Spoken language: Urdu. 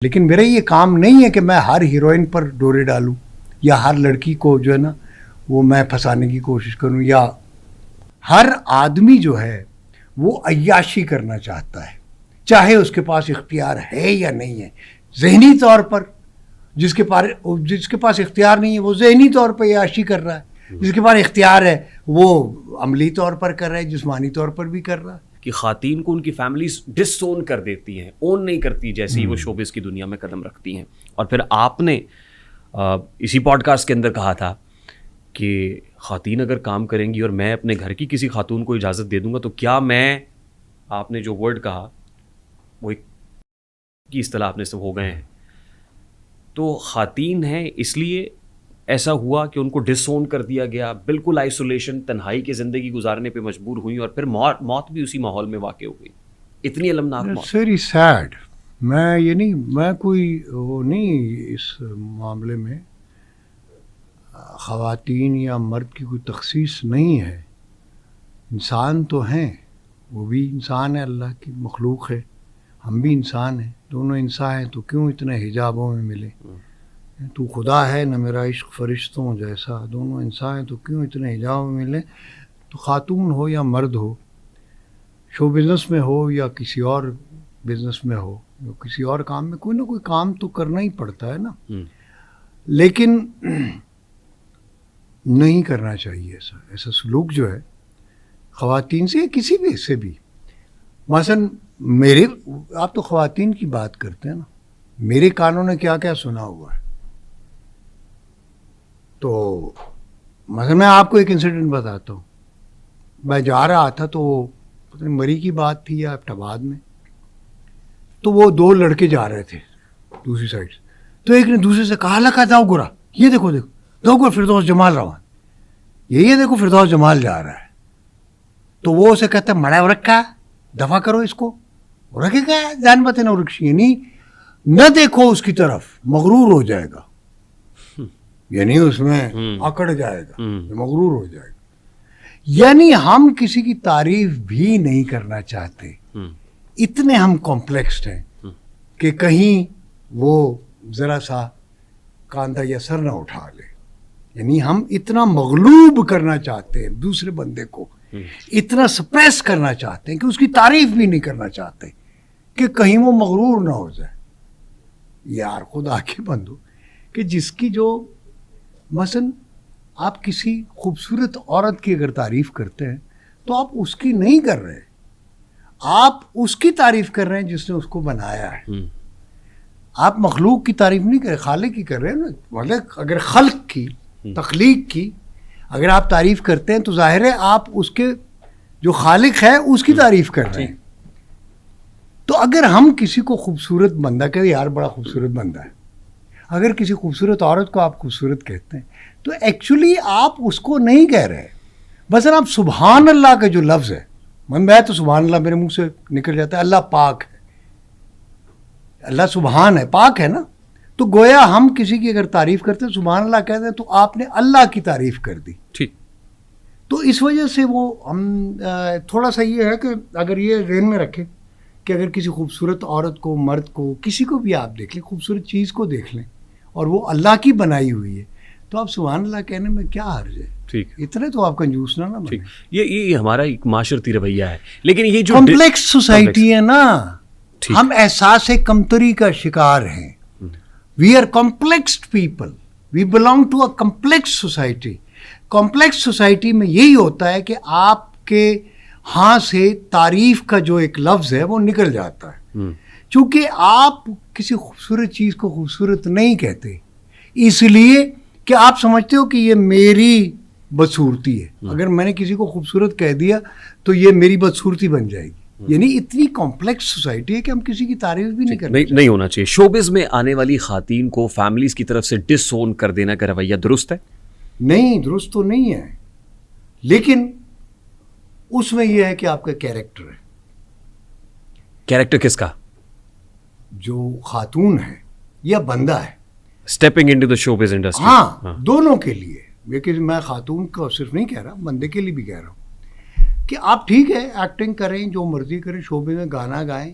لیکن میرا یہ کام نہیں ہے کہ میں ہر ہیروئن پر ڈورے ڈالوں یا ہر لڑکی کو جو ہے نا وہ میں پھنسانے کی کوشش کروں، یا ہر آدمی جو ہے وہ عیاشی کرنا چاہتا ہے، چاہے اس کے پاس اختیار ہے یا نہیں ہے. ذہنی طور پر جس کے پاس اختیار نہیں ہے وہ ذہنی طور پر عیاشی کر رہا ہے، جس کے پاس اختیار ہے وہ عملی طور پر کر رہا ہے، جسمانی طور پر بھی کر رہا ہے. کہ خواتین کو ان کی فیملیز ڈس اون کر دیتی ہیں، اون نہیں کرتی جیسے ہی وہ شوبز کی دنیا میں قدم رکھتی ہیں. اور پھر آپ نے اسی پوڈ کاسٹ کے اندر کہا تھا کہ خواتین اگر کام کریں گی اور میں اپنے گھر کی کسی خاتون کو اجازت دے دوں گا تو کیا میں، آپ نے جو ورڈ کہا وہ ایک کی اصطلاح آپ نے سے ہو گئے ہیں، تو خواتین ہیں اس لیے ایسا ہوا کہ ان کو ڈس اون کر دیا گیا، بالکل آئسولیشن، تنہائی کی زندگی گزارنے پہ مجبور ہوئی اور پھر موت بھی اسی ماحول میں واقع ہو گئی. اتنی المناک موت. Very sad. میں کوئی وہ نہیں اس معاملے میں خواتین یا مرد کی کوئی تخصیص نہیں ہے. انسان تو ہیں، وہ بھی انسان ہے، اللہ کی مخلوق ہے، ہم بھی انسان ہیں، دونوں انسان ہیں، تو کیوں اتنے حجابوں میں ملے؟ تو خدا ہے نہ میرا عشق فرشتوں جیسا، دونوں انسان ہیں تو کیوں اتنے حجابوں میں ملے؟ تو خاتون ہو یا مرد ہو، شو بزنس میں ہو یا کسی اور بزنس میں ہو، یا کسی اور کام میں، کوئی نہ کوئی کام تو کرنا ہی پڑتا ہے نا. لیکن نہیں کرنا چاہیے ایسا سلوک جو ہے خواتین سے یا کسی بھی سے بھی. مثلاً آپ تو خواتین کی بات کرتے ہیں نا، میرے کانوں نے کیا کیا سنا ہوا ہے. تو مثلا میں آپ کو ایک انسیڈنٹ بتاتا ہوں. میں جا رہا تھا تو پتہ نہیں مری کی بات تھی یا ایبٹ میں، تو وہ دو لڑکے جا رہے تھے دوسری سائڈ سے، تو ایک نے دوسرے سے کہا لکھا داؤ گرا، یہ دیکھو دو گرا فردوس جمال روان، یہ دیکھو فردوس جمال جا رہا ہے. تو وہ اسے کہتا ہے مڑا رکھا دفاع کرو اس کو، رکھے گا جان بتے نہ رکش، یعنی نہ دیکھو اس کی طرف، مغرور ہو جائے گا، یعنی اس میں اکڑ جائے گا، مغرور ہو جائے گا. یعنی ہم کسی کی تعریف بھی نہیں کرنا چاہتے، اتنے ہم کمپلیکسڈ ہیں کہ کہیں وہ ذرا سا کاندھا یا سر نہ اٹھا لے. یعنی ہم اتنا مغلوب کرنا چاہتے ہیں دوسرے بندے کو، اتنا سپریس کرنا چاہتے ہیں کہ اس کی تعریف بھی نہیں کرنا چاہتے کہ کہیں وہ مغرور نہ ہو جائے. یار خدا کے بندو، کہ جس کی جو مثلا آپ کسی خوبصورت عورت کی اگر تعریف کرتے ہیں تو آپ اس کی نہیں کر رہے، آپ اس کی تعریف کر رہے ہیں جس نے اس کو بنایا ہے. آپ مخلوق کی تعریف نہیں کر رہے، خالق کی کر رہے ہیں نا. مطلب اگر خلق کی، تخلیق کی اگر آپ تعریف کرتے ہیں تو ظاہر ہے آپ اس کے جو خالق ہے اس کی تعریف کر رہے ہیں. تو اگر ہم کسی کو خوبصورت بندہ کہتے ہیں، یار بڑا خوبصورت بندہ ہے، اگر کسی خوبصورت عورت کو آپ خوبصورت کہتے ہیں تو ایکچولی آپ اس کو نہیں کہہ رہے. بس آپ سبحان اللہ کا جو لفظ ہے، میں تو سبحان اللہ میرے منہ سے نکل جاتا ہے، اللہ پاک ہے، اللہ سبحان ہے، پاک ہے نا. تو گویا ہم کسی کی اگر تعریف کرتے ہیں، سبحان اللہ کہتے ہیں، تو آپ نے اللہ کی تعریف کر دی. ٹھیک. تو اس وجہ سے وہ ہم تھوڑا سا یہ ہے کہ اگر یہ ذہن میں رکھیں کہ اگر کسی خوبصورت عورت کو، مرد کو، کسی کو بھی آپ دیکھ لیں، خوبصورت چیز کو دیکھ لیں اور وہ اللہ کی بنائی ہوئی ہے، تو آپ سبحان اللہ کہنے میں کیا حرج ہے. ٹھیک. اتنے تو آپ کنجوس نہ بنیں. یہ ہمارا ایک معاشرتی رویہ ہے، لیکن یہ جو کمپلیکس سوسائٹی ہے نا، ہم احساس کمتری کا شکار ہیں. We are complexed people, we belong to a complex society. Complex society میں یہی ہوتا ہے کہ آپ کے ہاں سے تعریف کا جو ایک لفظ ہے وہ نکل جاتا ہے. چونکہ آپ کسی خوبصورت چیز کو خوبصورت نہیں کہتے، اس لیے کہ آپ سمجھتے ہو کہ یہ میری بدصورتی ہے. اگر میں نے کسی کو خوبصورت کہہ دیا تو یہ میری بدصورتی بن جائے گی. یعنی اتنی کمپلیکس سوسائٹی ہے کہ ہم کسی کی تعریف بھی نہیں کرتے. نہیں ہونا چاہیے. شوبز میں آنے والی خواتین کو فیملیز کی طرف سے ڈس اون کر دینا کا رویہ درست ہے؟ نہیں، درست تو نہیں ہے، لیکن اس میں یہ ہے کہ آپ کا کیریکٹر ہے. کیریکٹر کس کا؟ جو خاتون ہے یا بندہ ہے stepping into the showbiz industry. ہاں، دونوں کے لیے. لیکن میں خاتون کو صرف نہیں کہہ رہا، بندے کے لیے بھی کہہ رہا ہوں کہ آپ ٹھیک ہے ایکٹنگ کریں، جو مرضی کریں، شوبے میں گانا گائیں،